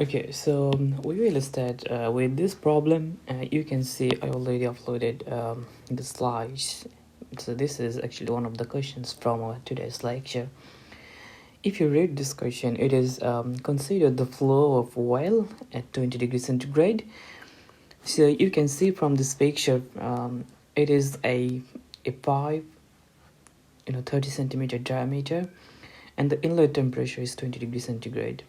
Okay, so we will start with this problem. You can see I already uploaded the slides. So this is actually one of the questions from our today's lecture. If you read this question, it is consider the flow of oil at 20 degrees centigrade. So you can see from this picture, it is a pipe, 30 centimeter diameter, and the inlet temperature is 20 degrees centigrade.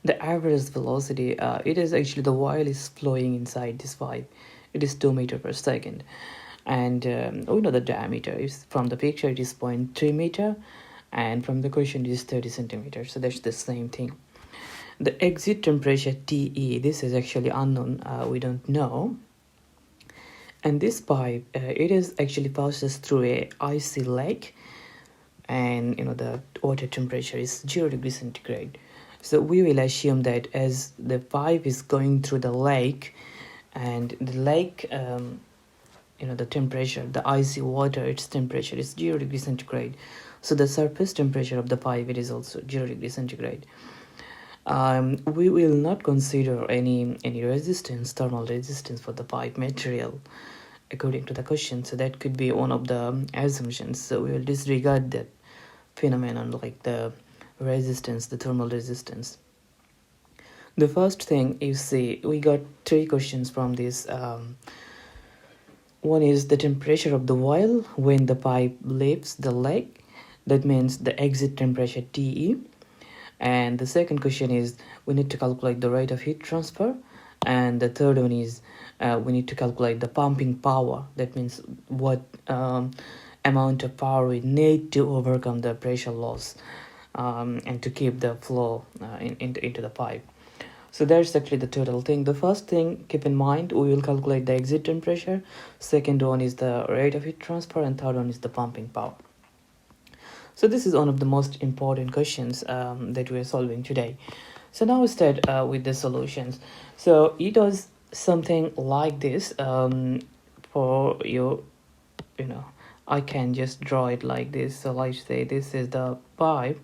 The average velocity, it is actually the oil is flowing inside this pipe. It is 2 meter per second, and we know the diameter is from the picture. It is 0.3 meter, and from the question it is 30 centimeters. So that's the same thing. The exit temperature TE, this is actually unknown. We don't know. And this pipe, it is actually passes through a icy lake, and the water temperature is 0 degrees centigrade. So we will assume that as the pipe is going through the lake, and the lake, the temperature, the icy water, its temperature is 0 degrees centigrade. So the surface temperature of the pipe, it is also 0 degrees centigrade. We will not consider any resistance, thermal resistance for the pipe material according to the question. So that could be one of the assumptions. So we will disregard that phenomenon, like the resistance, the thermal resistance. The first thing you see, we got three questions from this. One is the temperature of the oil when the pipe leaves the lake. That means the exit temperature TE. And the second question is we need to calculate the rate of heat transfer. And the third one is we need to calculate the pumping power. That means what amount of power we need to overcome the pressure loss and to keep the flow into the pipe. So that's actually the total thing. The first thing, keep in mind, we will calculate the exit temperature. Second one is the rate of heat transfer, and third one is the pumping power. So this is one of the most important questions that we are solving today. So now we start with the solutions. So it does something like this. For you, I can just draw it like this. So let's say this is the pipe,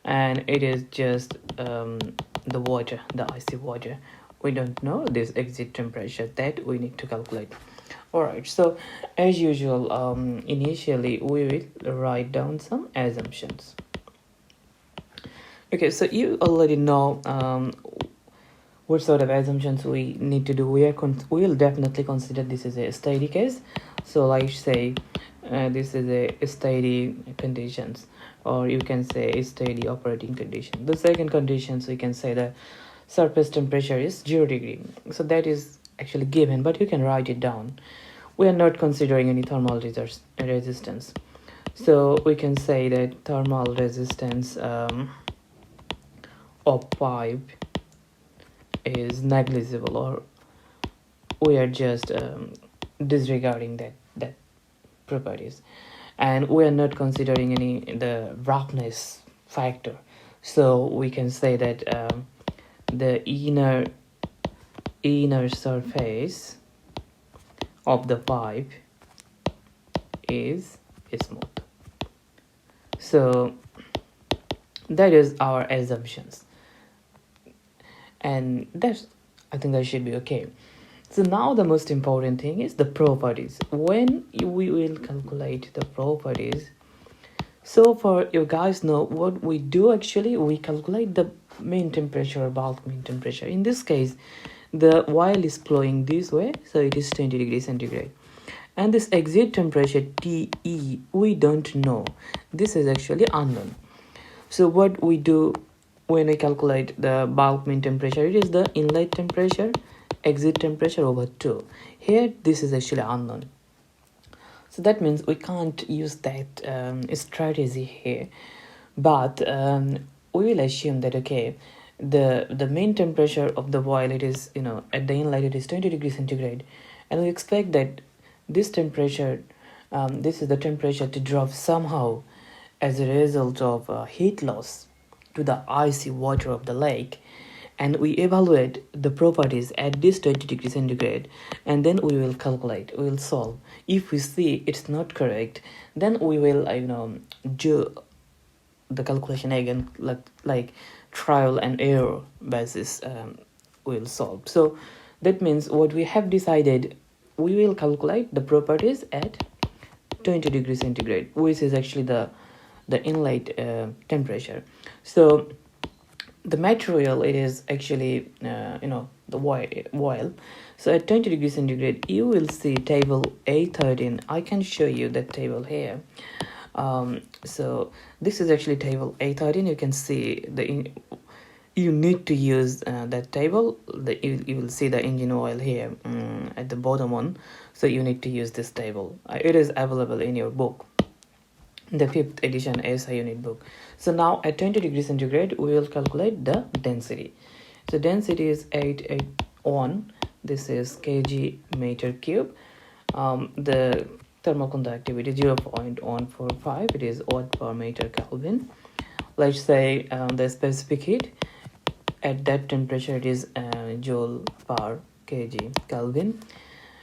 and it is just the water, the icy water. We don't know this exit temperature that we need to calculate. Alright, so as usual, initially we will write down some assumptions. Okay, so you already know what sort of assumptions we need to do. We will definitely consider this is a steady case. So let's say this is a steady conditions, or you can say a steady operating condition. The second conditions, we can say the surface temperature is 0 degree. So that is actually given, but you can write it down. We are not considering any thermal resistance. So we can say that thermal resistance of pipe is negligible, or we are just disregarding that properties, and we are not considering any the roughness factor. So we can say that the inner surface of the pipe is smooth. So that is our assumptions, and I think that should be okay. So now the most important thing is the properties. When we will calculate the properties, so for you guys know what we do, actually we calculate the mean temperature or bulk mean temperature. In this case, the oil is flowing this way, so it is 20 degrees centigrade. And this exit temperature TE, we don't know. This is actually unknown. So what we do when we calculate the bulk mean temperature, it is the inlet temperature, exit temperature over 2. Here, this is actually unknown. So that means we can't use that strategy here. But we will assume that, okay, the main temperature of the oil, it is, at the inlet, it is 20 degrees centigrade. And we expect that this temperature, this is the temperature to drop somehow as a result of heat loss to the icy water of the lake. And we evaluate the properties at this 20 degrees centigrade, and then we will calculate, we will solve. If we see it's not correct, then we will do the calculation again, like trial and error basis, we'll solve. So that means what we have decided, we will calculate the properties at 20 degrees centigrade, which is actually the inlet temperature. So the material, it is actually the oil. So at 20 degrees centigrade, you will see table A13. I can show you that table here. So this is actually table A13. You can see you need to use that table. You will see the engine oil here at the bottom one. So you need to use this table. It is available in your book, the 5th edition SI unit book. So now at 20 degrees centigrade, we will calculate the density. So density is 881. This is kg meter cube. The thermal conductivity 0.145. It is watt per meter Kelvin. Let's say the specific heat at that temperature, it is joule per kg Kelvin.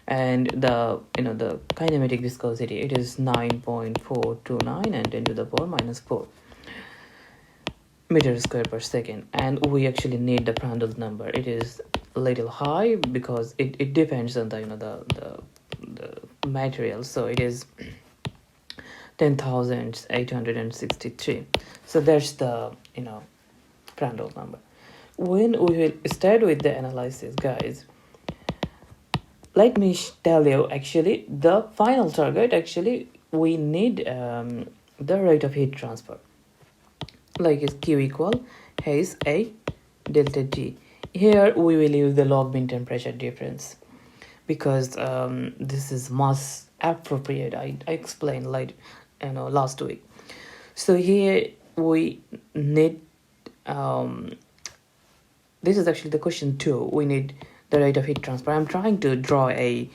And the kinematic viscosity, it is 9.429 and 10 to the power minus 4 meter square per second. And we actually need the Prandtl number. It is a little high because it depends on the material. So it is 10,863. So that's the Prandtl number. When we will start with the analysis, guys, let me tell you, actually the final target, actually we need the rate of heat transfer, like is Q equal Hs A delta T. Here we will use the log mean temperature difference because this is mass appropriate. I explained last week. So here we need this is actually the question 2. We need the rate of heat transfer. I'm trying to draw a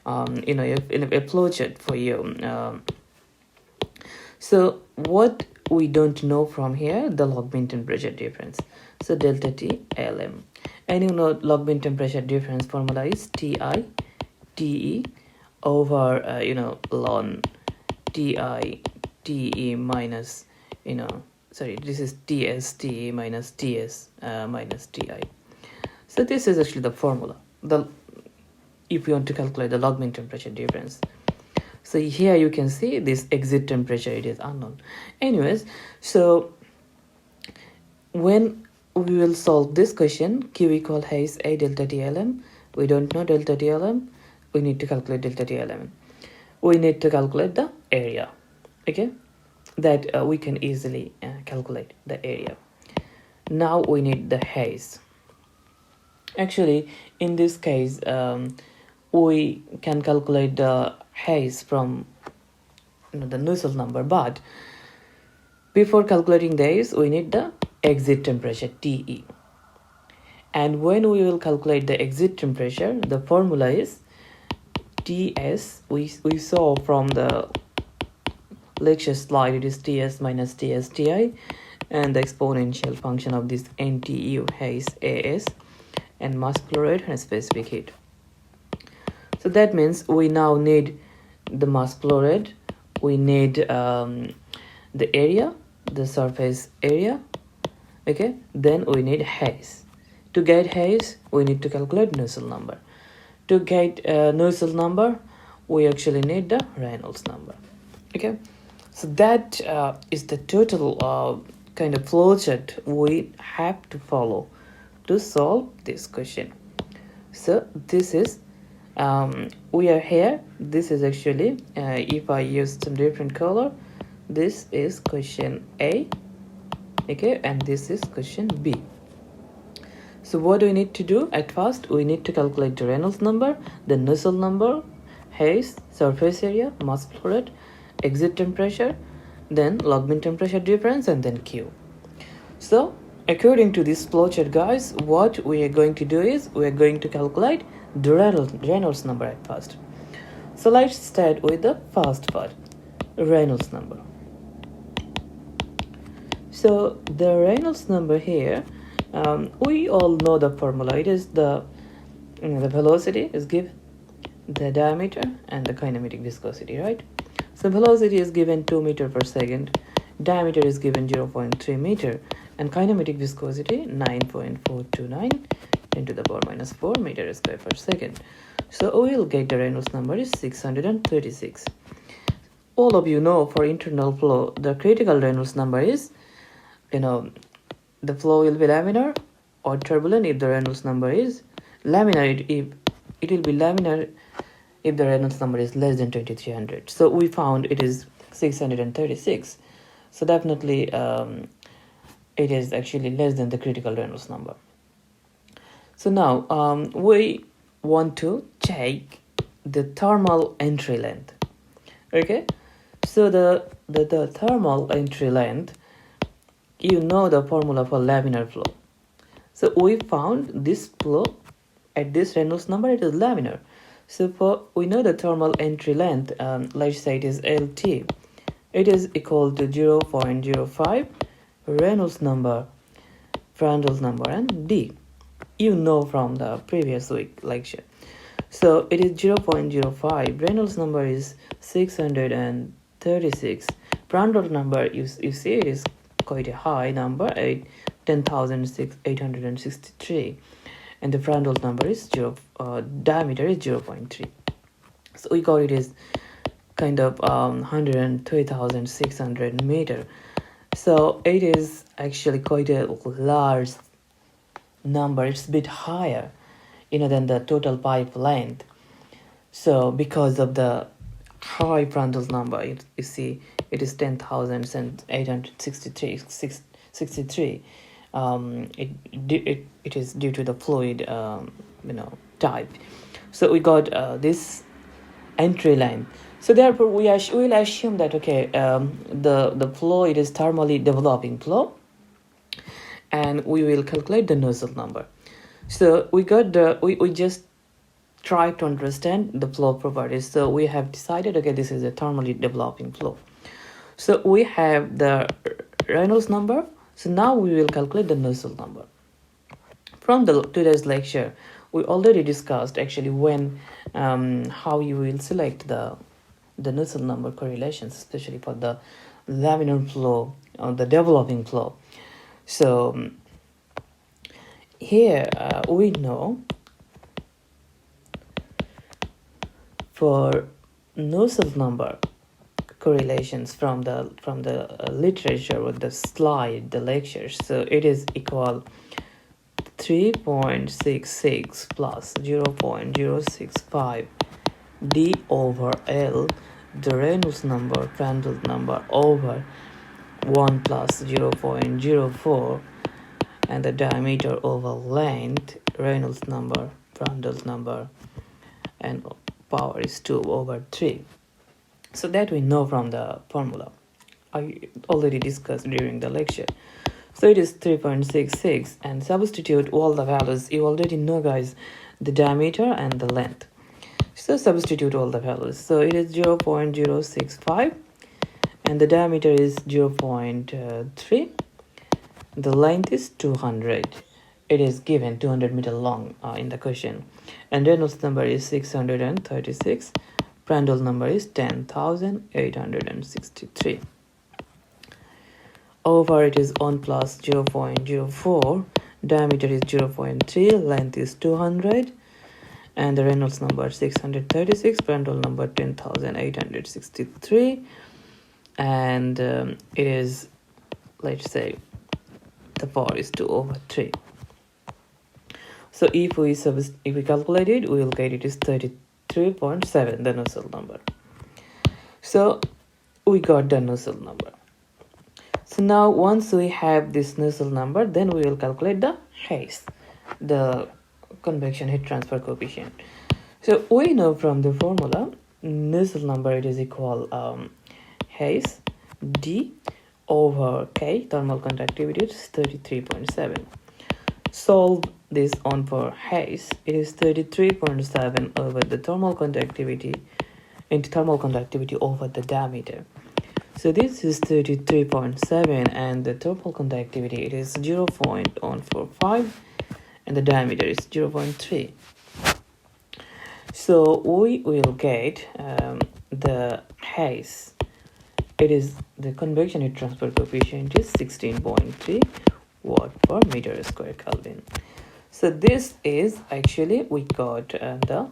flow chart for you. So what we don't know from here, the log mean temperature difference. So delta T Lm, and log mean temperature difference formula is Ti Te over ln Ti Te minus this is Ts Te minus Ts minus Ti. So this is actually the formula, if you want to calculate the log mean temperature difference. So here you can see this exit temperature, it is unknown. Anyways, so when we will solve this question, Q equal Hs A delta TLM, we don't know delta TLM, we need to calculate delta TLM. We need to calculate the area, okay? That we can easily calculate the area. Now we need the Hs. Actually, in this case, we can calculate the Hs from the Nusselt number, but before calculating the Hs, we need the exit temperature Te. And when we will calculate the exit temperature, the formula is Ts. We saw from the lecture slide, it is Ts minus Ts Ti, and the exponential function of this NTU Hs As, and mass flow rate and specific heat. So that means we now need the mass flow rate, we need the area, the surface area, okay? Then we need Hs. To get Hs, we need to calculate Nusselt number. To get Nusselt number, we actually need the Reynolds number, okay? So that is the total kind of flowchart we have to follow to solve this question. So this is we are here. This is actually if I use some different color, this is question A, okay, and this is question B. So what do we need to do? At first we need to calculate the Reynolds number, the Nusselt number, Hs, surface area, mass flow rate, exit temperature, then log mean temperature difference, and then Q. So according to this flowchart, guys, what we are going to do is we are going to calculate the Reynolds number at first. So let's start with the first part, Reynolds number. So the Reynolds number here, we all know the formula. It is the velocity is given, the diameter, and the kinematic viscosity, right? So velocity is given 2 meters per second, diameter is given 0.3 meter, and kinematic viscosity 9.429 10 to the power minus 4 meter square per second. So we will get the Reynolds number is 636. All of you know for internal flow, the critical Reynolds number is, the flow will be laminar or turbulent if the Reynolds number is laminar. It will be laminar if the Reynolds number is less than 2300. So we found it is 636. So definitely it is actually less than the critical Reynolds number. So now we want to check the thermal entry length. Okay, so the thermal entry length, you know the formula for laminar flow. So we found this flow at this Reynolds number, it is laminar. So we know the thermal entry length, let's say it is LT. It is equal to 0.05 Reynolds number, Prandtl number, and D. You know from the previous week lecture. So it is 0.05. Reynolds number is 636. Prandtl number, you see, it is quite a high number, 10,863. And the Prandtl number is diameter is 0.3. So we got it is kind of 103,600 meter. So it is actually quite a large number. It's a bit higher, than the total pipe length. So because of the high Prandtl number, you see, it is 10,863. It is due to the fluid, type. So we got this entry line. So therefore, we will assume that the flow, it is thermally developing flow, and we will calculate the Nusselt number. So we just try to understand the flow properties. So we have decided, this is a thermally developing flow. So we have the Reynolds number. So now we will calculate the Nusselt number. From today's lecture, we already discussed actually how you will select the Nusselt number correlations, especially for the laminar flow or the developing flow. So here we know for Nusselt number correlations from the literature with the slide, the lectures. So it is equal 3.66 plus 0.065 D over L, the Reynolds number, Prandtl number, over 1 plus 0.04, and the diameter over length, Reynolds number, Prandtl number, and power is 2 over 3. So that we know from the formula I already discussed during the lecture. So it is 3.66, and substitute all the values. You already know, guys, the diameter and the length. So substitute all the values. So it is 0.065, and the diameter is 0.3. The length is 200. It is given 200 meter long in the question. And Reynolds number is 636. Prandtl number is 10,863. Over it is 1 plus 0.04. Diameter is 0.3. Length is 200. And the Reynolds number 636, Prandtl number 10,863, and it is, let's say, the power is 2 over 3. So if we calculate it, we will get it is 33.7, the Nusselt number. So we got the Nusselt number. So now once we have this Nusselt number, then we will calculate the Hayes, the convection heat transfer coefficient. So we know from the formula, Nusselt number, it is equal Hayes D over K, thermal conductivity is 33.7. Solve this on for Hayes. It is 33.7 over the thermal conductivity into thermal conductivity over the diameter. So this is 33.7, and the thermal conductivity, it is 0.145, and the diameter is 0.3. So we will get the Hayes it is the convection heat transfer coefficient is 16.3 watt per meter square Kelvin. So this is actually we got the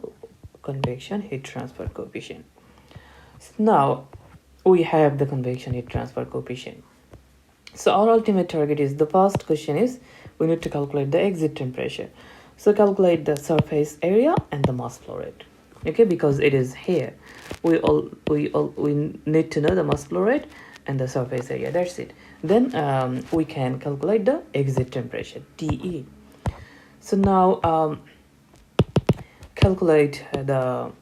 convection heat transfer coefficient. So now we have the convection heat transfer coefficient. So our ultimate target is, the first question is we need to calculate the exit temperature. So calculate the surface area and the mass flow rate. Okay, because it is here. We need to know the mass flow rate and the surface area. That's it. Then we can calculate the exit temperature, TE. So now calculate the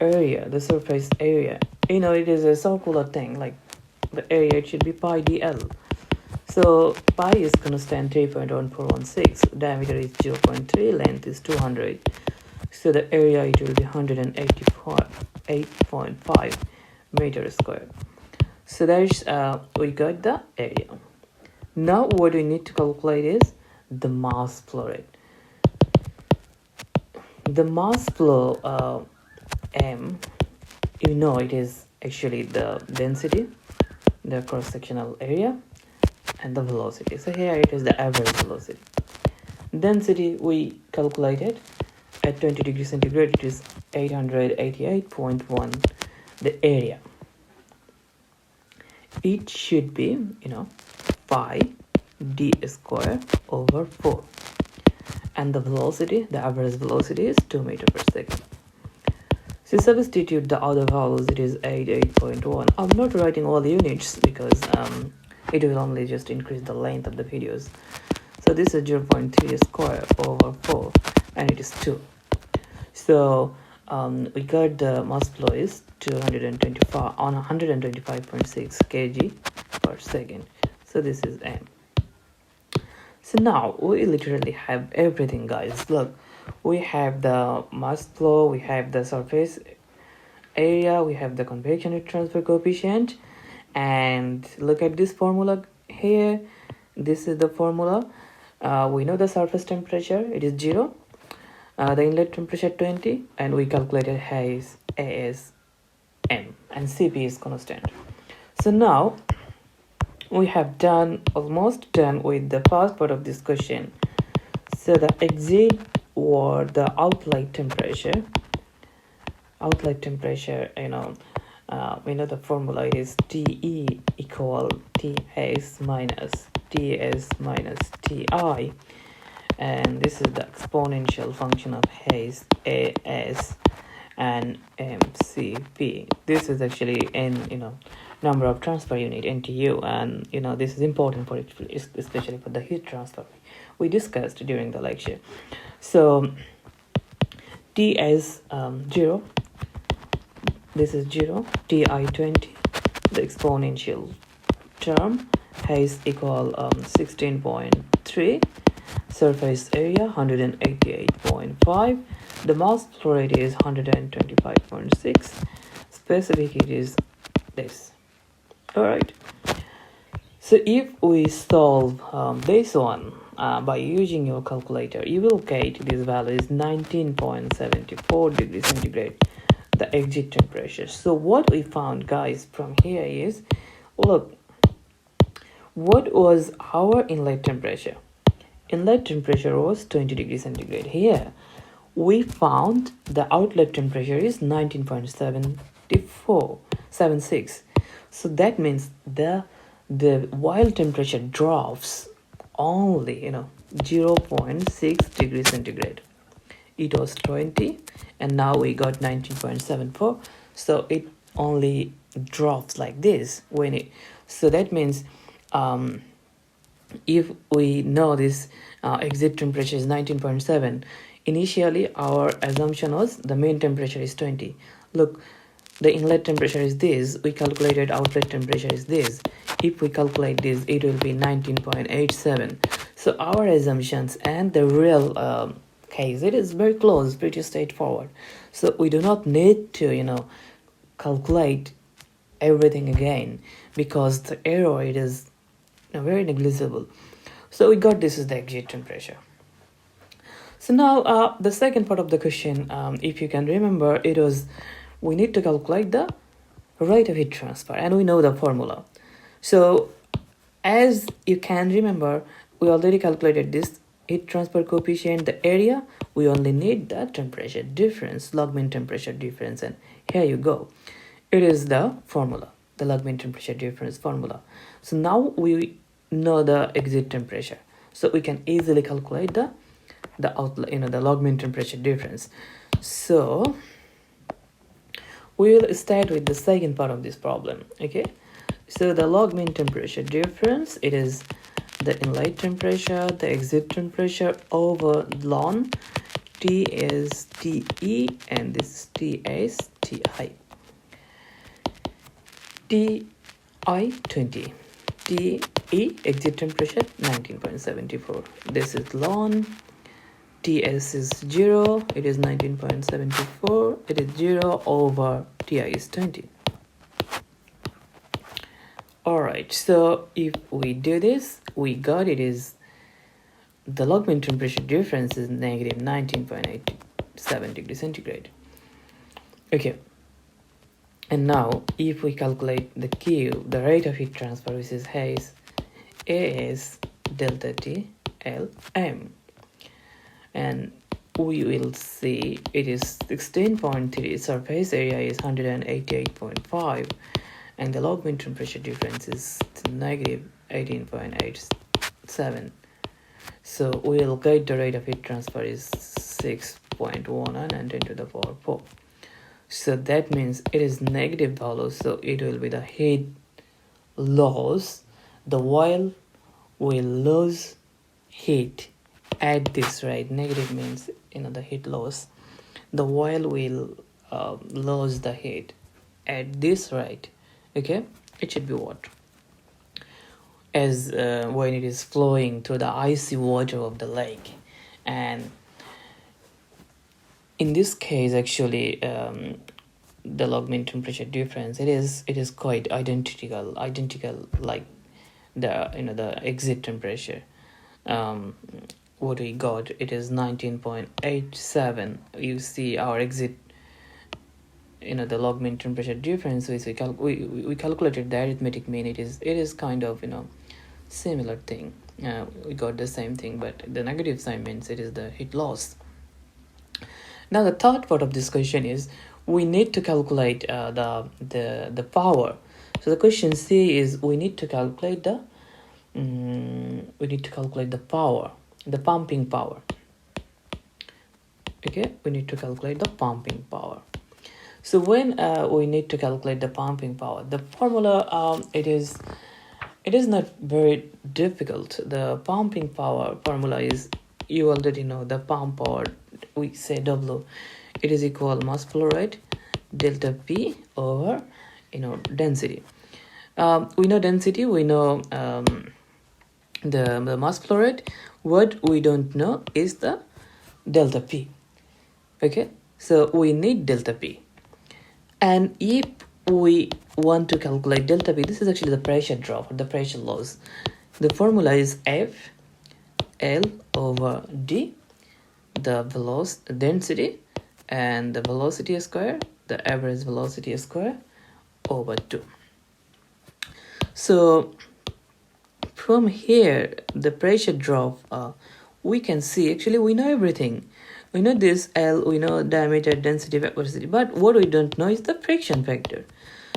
area, the surface area. You know, it is a circular thing, like the area, it should be pi dl. So pi is constant 3.1416, diameter is 0.3, length is 200. So the area, it will be 184.8.5 meters square. So that is we got the area. Now what we need to calculate is the mass flow rate. The mass flow m, you know, it is actually the density, the cross-sectional area, and the velocity. So here it is the average velocity. Density we calculated at 20 degrees centigrade, it is 888.1. The area, it should be, you know, pi d square over 4, and the velocity, the average velocity is 2 meters per second. So substitute the other values, it is 88.1. I'm not writing all the units because it will only just increase the length of the videos. So this is 0.3 square over 4, and it is 2. So we got the mass flow is 225 on 125.6 kg per second. So this is m. So now we literally have everything, guys. Look, we have the mass flow, we have the surface area, we have the convection heat transfer coefficient, and look at this formula here. This is the formula. We know the surface temperature, it is 0, the inlet temperature 20, and we calculated Hayes AS M, and Cp is constant. So now we have almost done with the first part of this question. So the exit or the outlet temperature, you know, we know the formula is TE equal TS minus TI, and this is the exponential function of Hayes AS and MCP. This is actually in, you know, number of transfer unit, NTU, and you know, this is important for it, especially for the heat transfer we discussed during the lecture. So T as 0, this is 0, Ti 20, the exponential term, Hayes equal 16.3, surface area 188.5, the mass flow rate is 125.6, specific heat is this. All right. So if we solve this one by using your calculator, you will get this value is 19.74 degrees centigrade, the exit temperature. So what we found, guys, from here is, look, what was our inlet temperature? Inlet temperature was 20 degrees centigrade. Here we found the outlet temperature is 19.76. So that means the while temperature drops only, you know, 0.6 degrees centigrade. It was 20 and now we got 19.74. So it only drops like this when it, so that means if we know this exit temperature is 19.7, initially our assumption was the main temperature is 20. Look, the inlet temperature is this, we calculated outlet temperature is this. If we calculate this, it will be 19.87. So our assumptions and the real case, it is very close, pretty straightforward. So we do not need to, you know, calculate everything again because the error, it is, you know, very negligible. So we got this is the exit temperature. So now the second part of the question, if you can remember, it was we need to calculate the rate of heat transfer, and we know the formula. So as you can remember, we already calculated this heat transfer coefficient, the area. We only need the temperature difference, log mean temperature difference, and here you go. It is the formula, the log mean temperature difference formula. So now we know the exit temperature, so we can easily calculate the the log mean temperature difference. So we will start with the second part of this problem. Okay, so the log mean temperature difference, it is the inlet temperature, the exit temperature over ln. T is TE and this T is TI. TI 20, TE exit temperature 19.74. This is ln. TS is 0, it is 19.74, it is 0 over TI is 20. Alright, so if we do this, we got it is the log mean temperature difference is negative 19.87 degrees centigrade. Okay, and now if we calculate the Q, the rate of heat transfer, which is Hayes, A is delta T L M. And we will see it is 16.3, surface area is 188.5, and the log mean temperature difference is negative 18.87. So we will get the rate of heat transfer is 6.1 and 10 to the power 4. So that means it is negative value, so it will be the heat loss. The oil will lose heat at this rate. Negative means the heat loss. The oil will lose the heat at this rate. Okay, it should be what? As when it is flowing through the icy water of the lake. And in this case, actually, the log mean temperature difference, it is quite identical like the exit temperature. What we got, it is 19.87. You see our exit, the log mean temperature difference, which we calculated the arithmetic mean. It is kind of similar thing. We got the same thing, but the negative sign means it is the heat loss. Now the third part of this question is we need to calculate the power. So the question C is we need to calculate the power, the pumping power. Okay, we need to calculate the pumping power. So when we need to calculate the pumping power, the formula, it is not very difficult. The pumping power formula is, you already know, the pump power, we say W, it is equal mass flow rate delta P over density. We know density, we know the mass flow rate. What we don't know is the delta P. Okay, so we need delta P. And if we want to calculate delta P, this is actually the pressure drop or the pressure loss. The formula is F L over D, the velocity density, and the velocity square, the average velocity square, over 2. So from here, the pressure drop, we can see, actually we know everything. We know this L, we know diameter, density, velocity, but what we don't know is the friction factor.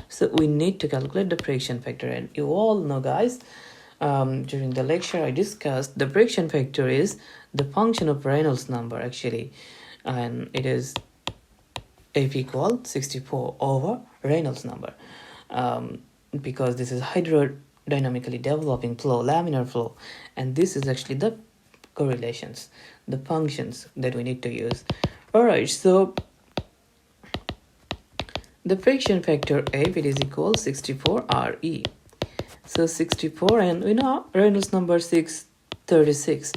So we need to calculate the friction factor. And you all know, guys, during the lecture I discussed the friction factor is the function of Reynolds number, actually, and it is F equal 64 over Reynolds number, because this is hydrodynamically developing flow, laminar flow, and this is actually the correlations, the functions that we need to use. All right, so the friction factor F, it is equal 64 RE. So 64, and we know Reynolds number 636,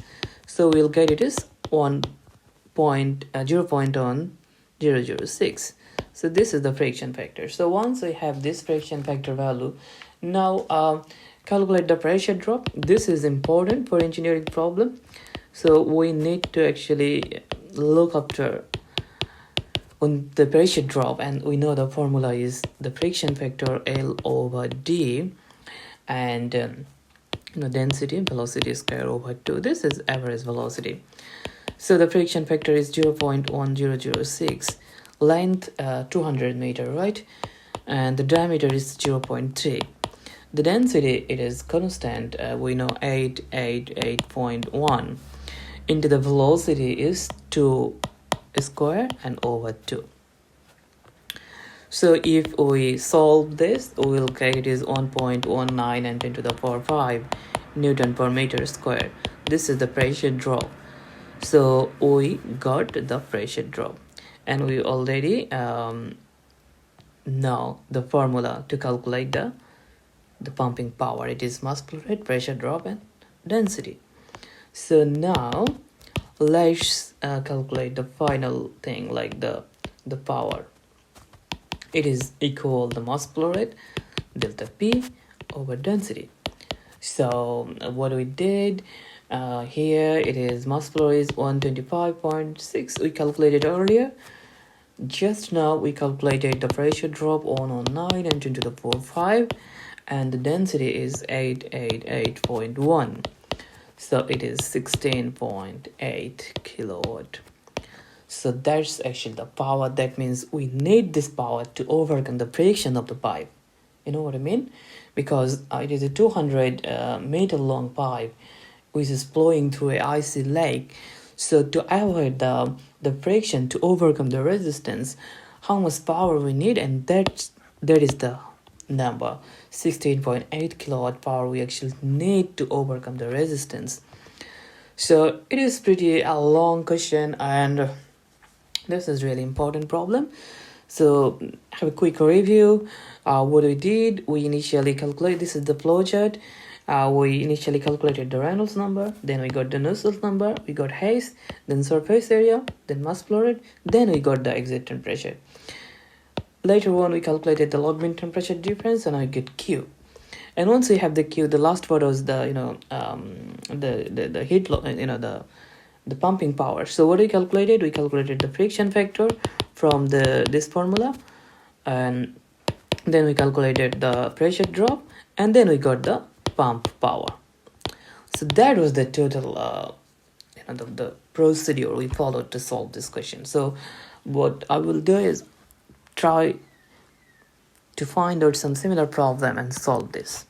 so we'll get it is 0.1006. So this is the friction factor. So once we have this friction factor value, now calculate the pressure drop. This is important for engineering problem, so we need to actually look after on the pressure drop, and we know the formula is the friction factor L over D, and density velocity square over 2. This is average velocity. So the friction factor is 0.1006, length 200 meter, right? And the diameter is 0.3. The density, it is constant, we know 888.1, into the velocity is 2 square and over 2. So if we solve this, we will get it is 1.19 and 10 to the power 5 Newton per meter square. This is the pressure drop. So we got the pressure drop, and we already know the formula to calculate the pumping power. It is mass flow rate, pressure drop, and density. So now let's calculate the final thing, like the power. It is equal the mass flow rate delta P over density. So what we did here, it is mass flow is 125.6. We calculated earlier. Just now we calculated the pressure drop 109 and 10 to the power 5, and the density is 888.1. So it is 16.8 kilowatt. So that's actually the power. That means we need this power to overcome the friction of the pipe. You know what I mean? Because it is a 200 meter long pipe which is flowing through a icy lake. So to avoid the friction, to overcome the resistance, how much power we need, and that is the number, 16.8 kilowatt power we actually need to overcome the resistance. So it is pretty a long question, and this is really important problem. So have a quick review. What we did, we initially calculate, this is the flow chart. We initially calculated the Reynolds number, then we got the Nusselt number, we got Hayes, then surface area, then mass flow rate, then we got the exit temperature. Later on, we calculated the log mean temperature difference, and I get Q. And once we have the Q, the last part was the the heat, the pumping power. So what we calculated the friction factor from this formula, and then we calculated the pressure drop, and then we got the pump power. So that was the total the procedure we followed to solve this question. So what I will do is try to find out some similar problem and solve this.